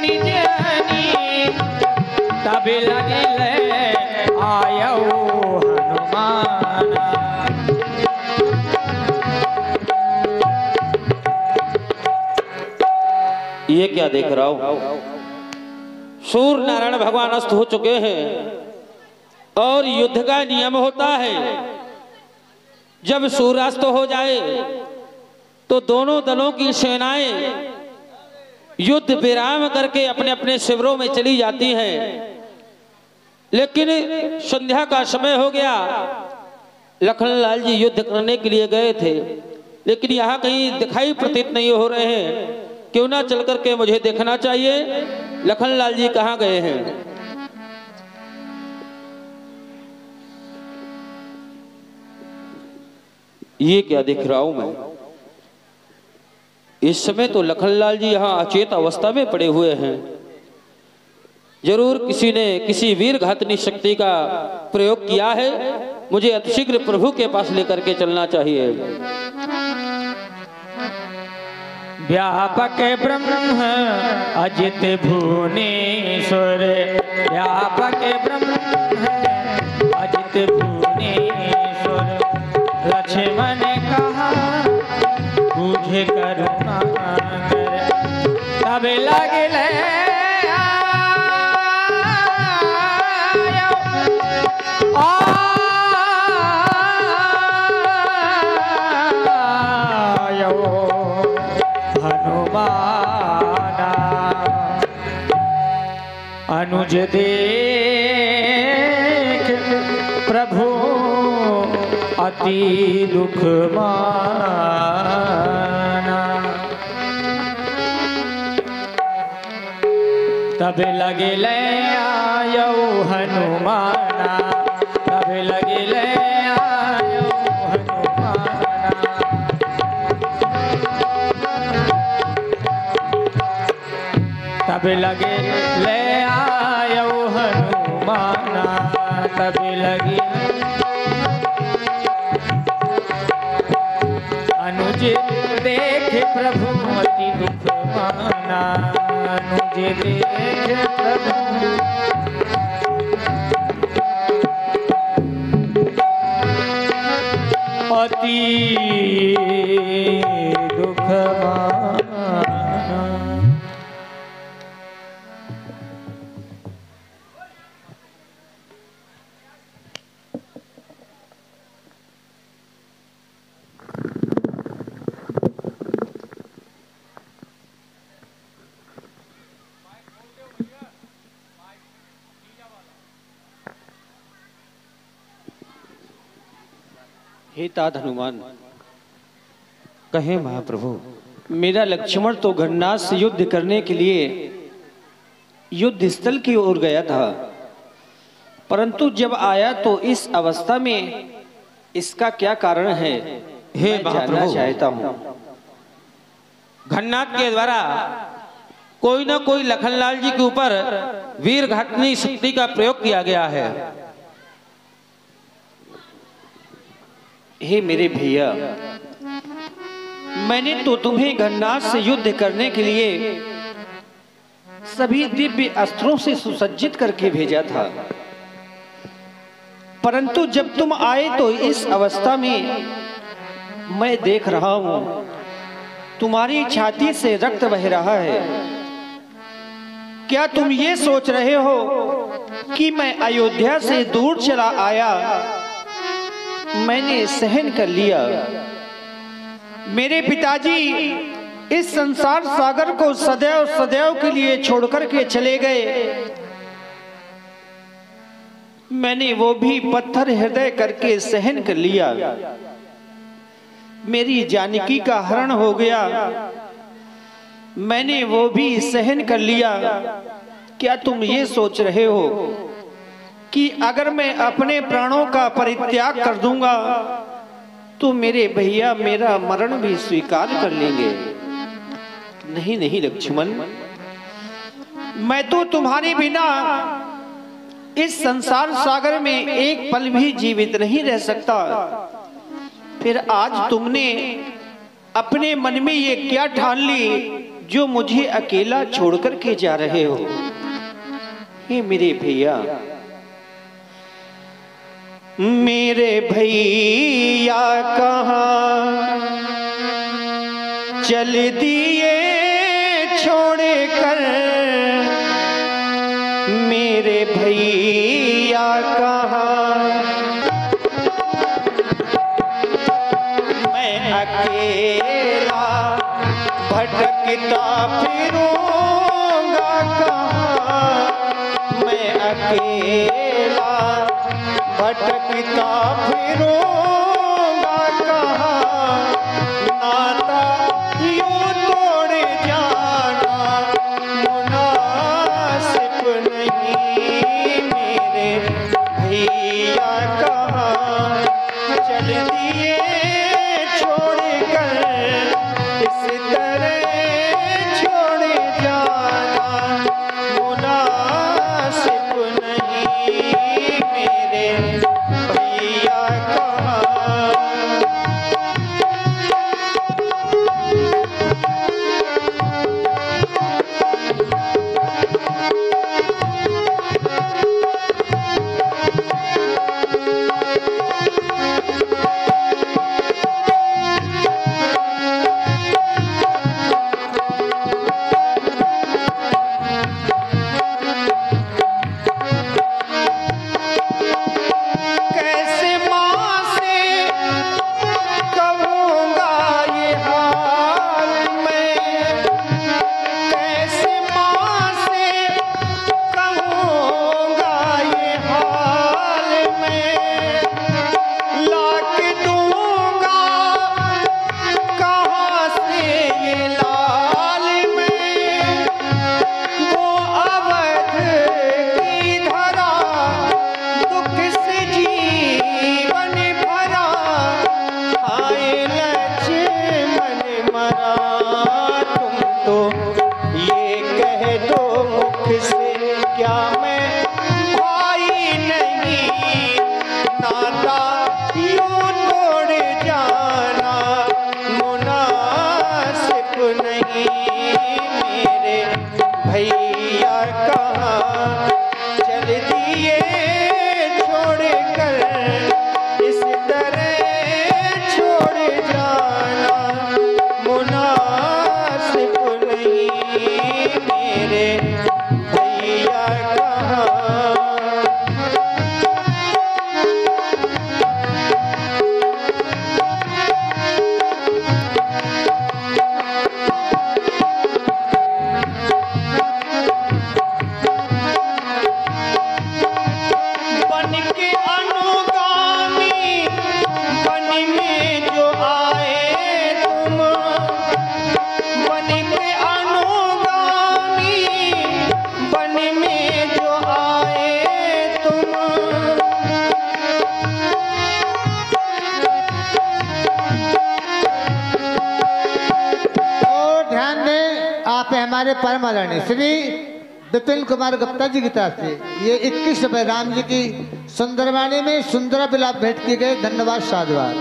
Nizhny तब लगिले आयो हनुमान। ये क्या देख रहा हूं? सूर्य नारायण भगवान अस्त हो चुके हैं और युद्ध का नियम होता है जब सूर्यास्त हो जाए तो दोनों दलों की सेनाएं युद्ध विराम करके अपने अपने शिविरों में चली जाती हैं। लेकिन संध्या का समय हो गया, लखनलाल जी युद्ध करने के लिए गए थे लेकिन यहाँ कहीं दिखाई प्रतीत नहीं हो रहे हैं। क्यों ना चल करके मुझे देखना चाहिए लखनलाल जी कहाँ गए हैं। ये क्या देख रहा हूं मैं? इस समय तो लखनलाल जी यहाँ अचेत अवस्था में पड़े हुए हैं। जरूर किसी ने किसी वीर घातनी शक्ति का प्रयोग किया है। मुझे अतिशीघ्र प्रभु के पास लेकर के चलना चाहिए। व्यापक ब्रह्म अजित भुवनेश्वर, व्यापक ब्रह्म अजित भुवनेश्वर। लक्ष्मण कहा बुझे करुणा कर, तब लगिले अनुज देख प्रभु अति दुख माना। तब लगिले आयो हनुमाना, तब लगिले आयो हनुमाना। तब लगिले आयो हनुमाना, तब लगी अनुज देख प्रभु अति दुख माना। अनुज देख प्रभु अति दुख माना। हे तात हनुमान, कहे महाप्रभु, मेरा लक्ष्मण तो घन्नाथ से युद्ध करने के लिए युद्ध स्थल की ओर गया था, परंतु जब आया तो इस अवस्था में इसका क्या कारण है? हे जानना चाहता हूं। घन्नाथ के द्वारा कोई ना कोई लखनलाल जी के ऊपर वीर घातनी शक्ति का प्रयोग किया गया है। हे मेरे भैया, मैंने तो तुम्हें घन्नाथ से युद्ध करने के लिए सभी दिव्य अस्त्रों से सुसज्जित करके भेजा था, परंतु जब तुम आए तो इस अवस्था में मैं देख रहा हूं तुम्हारी छाती से रक्त बह रहा है। क्या तुम ये सोच रहे हो कि मैं अयोध्या से दूर चला आया, मैंने सहन कर लिया? मेरे पिताजी इस संसार सागर को सदैव सदैव के लिए छोड़कर के चले गए, मैंने वो भी पत्थर हृदय करके सहन कर लिया। मेरी जानकी का हरण हो गया, मैंने वो भी सहन कर लिया। क्या तुम ये सोच रहे हो कि अगर मैं अपने प्राणों का परित्याग कर दूंगा तो मेरे भैया मेरा मरण भी स्वीकार कर लेंगे? नहीं नहीं लक्ष्मण, मैं तो तुम्हारे बिना इस संसार सागर में एक पल भी जीवित नहीं रह सकता। फिर आज तुमने अपने मन में ये क्या ठान ली जो मुझे अकेला छोड़कर के जा रहे हो। हे मेरे भैया, मेरे भैया कहाँ चल दिए छोड़ कर, मेरे भैया कहाँ, मैं अकेला भटकता फिरूंगा कहाँ, मैं अकेला भटकता फिरूंगा कहाँ, नाता यूं तोड़ जाना मुनासिब नहीं, मेरे भैया कहाँ चल दिए छोड़ कर, इस तरह छोड़ जाना मुनासिब नहीं, मेरे भैया कहाँ। कैसे माँ से कहूँगा ये हाल मैं, कैसे माँ से कहूँगा ये हाल मैं, लाके दूँगा कहाँ से ये लाल मैं, वो अवध की धरा दुख से जीवन भरा, हाय लक्ष्मण मरा, तुम तो ये कह दो मुख से क्या मैं भाई नहीं, नाता यूं तोड़ जाना मुनासिब नहीं, मेरे भैया कहाँ चल दिए छोड़ कर, इस तरह छोड़ जाना मुनासिब नहीं, मेरे भैया कहाँ। बन के अनुगामी बन में जो आए तुम, बन के अनुगामी बन में जो आए तुम, और ध्यान दें, आप हैं हमारे परम आदरणीय श्री विपिन कुमार गुप्ता जी की तरफ से ये 21 रुपए राम जी की सुंदरवाणी में सुंदर विलाप भेंट किए गए। धन्यवाद, साधुवाद।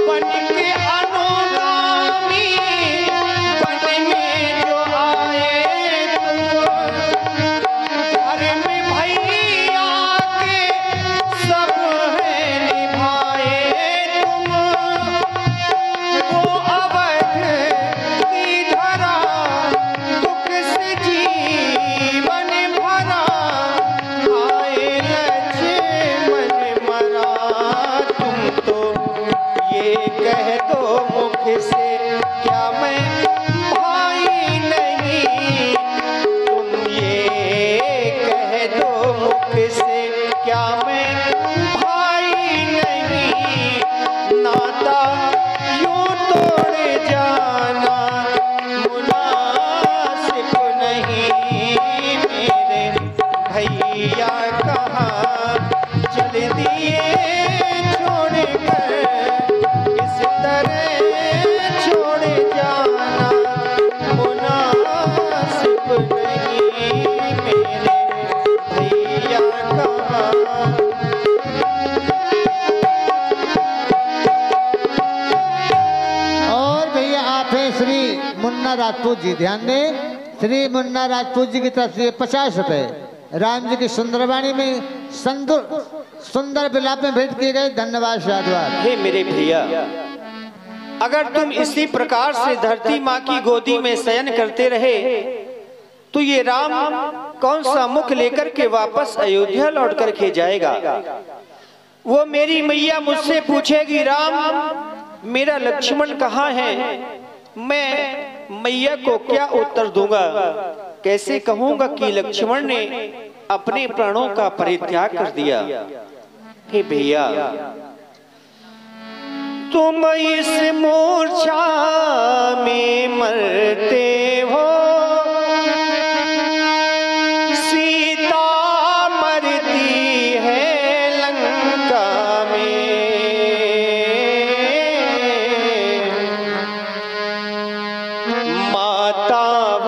बन के अनुगामी बन में जो आए तुम, घर में भैया के सब है निभाए तुम, वो अवध की धरा दुख से जीवन भरा, हाय लक्ष्मण मरा, तुम तो ये कह दो मुख से क्या मैं भाई नहीं, तुम ये कह दो मुख से क्या मैं भाई नहीं, नाता यूं तोड़ जाना मुनासिब नहीं, मेरे भैया कहाँ चल दिए छोड़ कर, इस तरह छोड़ मुन्ना राजपूत जी, ध्यान दें, श्री मुन्ना राजपूत जी की तरफ से 50 रुपए राम जी की सुंदरवाणी में सुंदर विलाप में भेंट किए गए। धन्यवाद साधुवाद। हे मेरे भैया, अगर तुम इसी प्रकार से धरती माँ की गोदी में शयन करते रहे तो ये राम कौन सा मुख लेकर के वापस अयोध्या लौट करके जाएगा। वो मेरी मैया मुझसे पूछेगी, राम मेरा लक्ष्मण कहाँ है। मैं मैया को क्या उत्तर दूंगा, कैसे कहूंगा कि लक्ष्मण ने अपने प्राणों का परित्याग कर दिया। हे भैया, तुम इस मूर्छा में मरते हो, सीता मरती है लंका में। माता व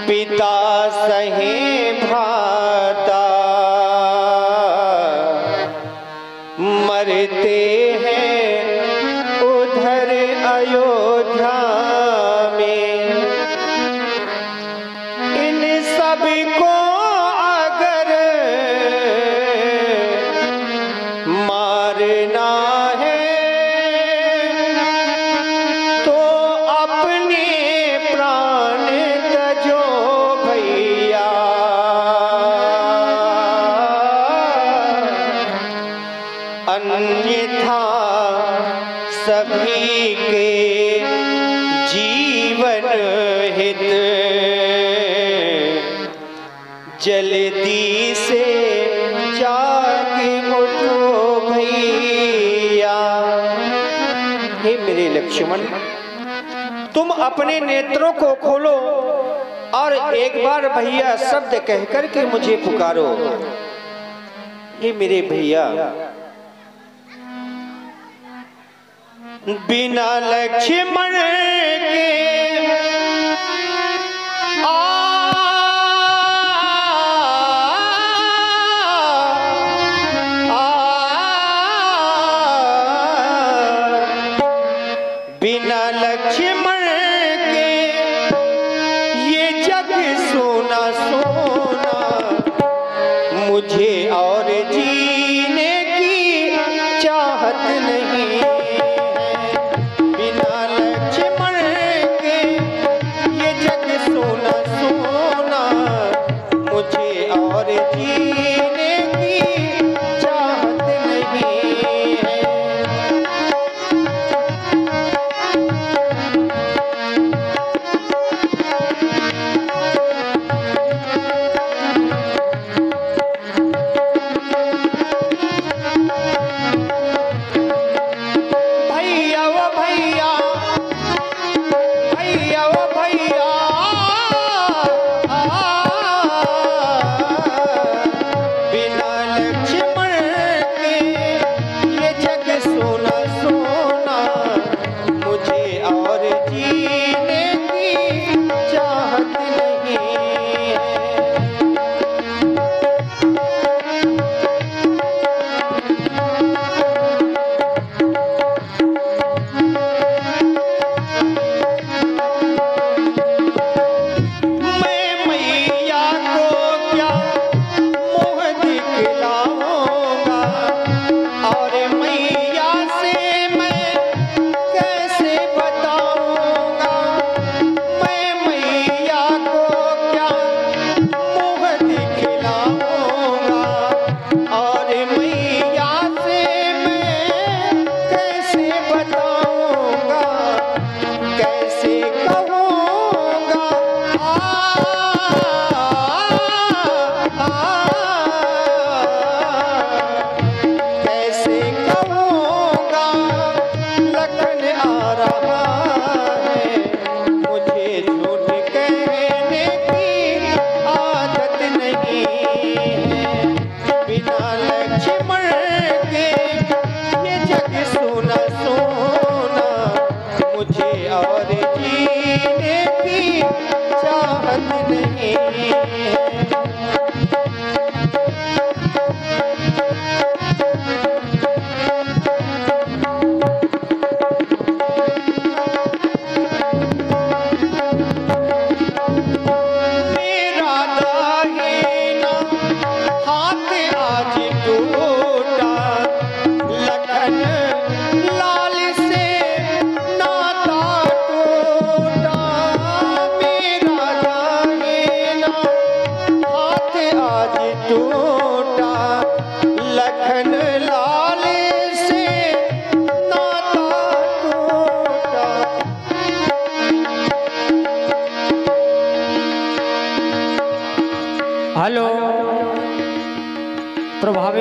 पिता सहे भ्राता मरते अयोध्या में। इन सब को अगर मारना है तो अपने प्राण तजो भैया। अन्यथा सभी के जीवन हित जल्दी से जाग उठो भैया। हे मेरे लक्ष्मण, तुम अपने नेत्रों को खोलो और एक बार भैया शब्द कहकर के मुझे पुकारो। हे मेरे भैया, बिना लक्ष्मण के बिना लक्ष्मण के ये जग सोना सोना, मुझे और जीने की चाहत नहीं। मुझे और जीने की चाहत नहीं है।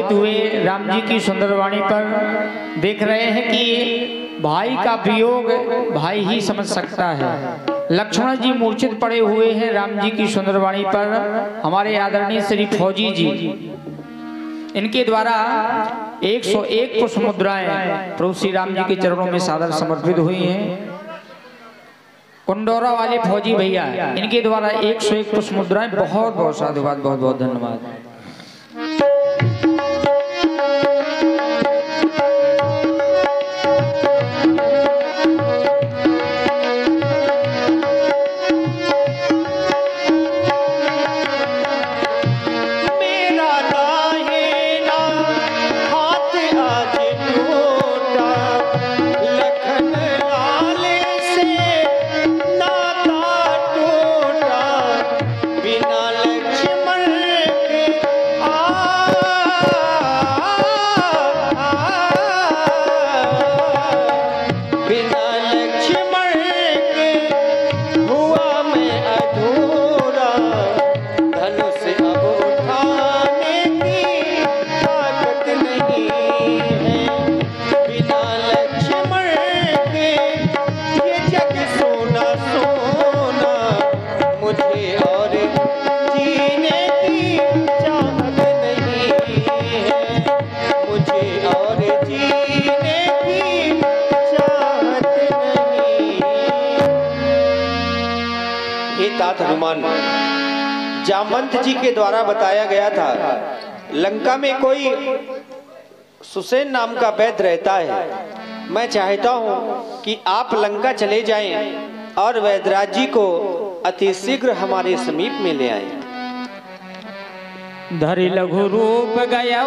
प्रभावित हुए राम जी की सुंदर वाणी पर। देख रहे हैं कि भाई का वियोग भाई ही समझ सकता है। लक्ष्मण जी मूर्छित पड़े हुए हैं राम जी की सुंदर वाणी पर। हमारे आदरणीय श्री फौजी जी, इनके द्वारा 101 पुष्प मुद्राएं प्रभु श्री राम जी के चरणों में सादर समर्पित हुई हैं। कुंडोरा वाले फौजी भैया, इनके द्वारा 101 पुष्प मुद्राएं। बहुत बहुत साधुवाद, बहुत बहुत धन्यवाद। हनुमान, जामवंत जी के द्वारा बताया गया था लंका में कोई सुसेन नाम का वैद्य रहता है। मैं चाहता हूं कि आप लंका चले जाएं और वैद्यराज जी को अति शीघ्र हमारे समीप में ले आएं। धरि लघु रूप गया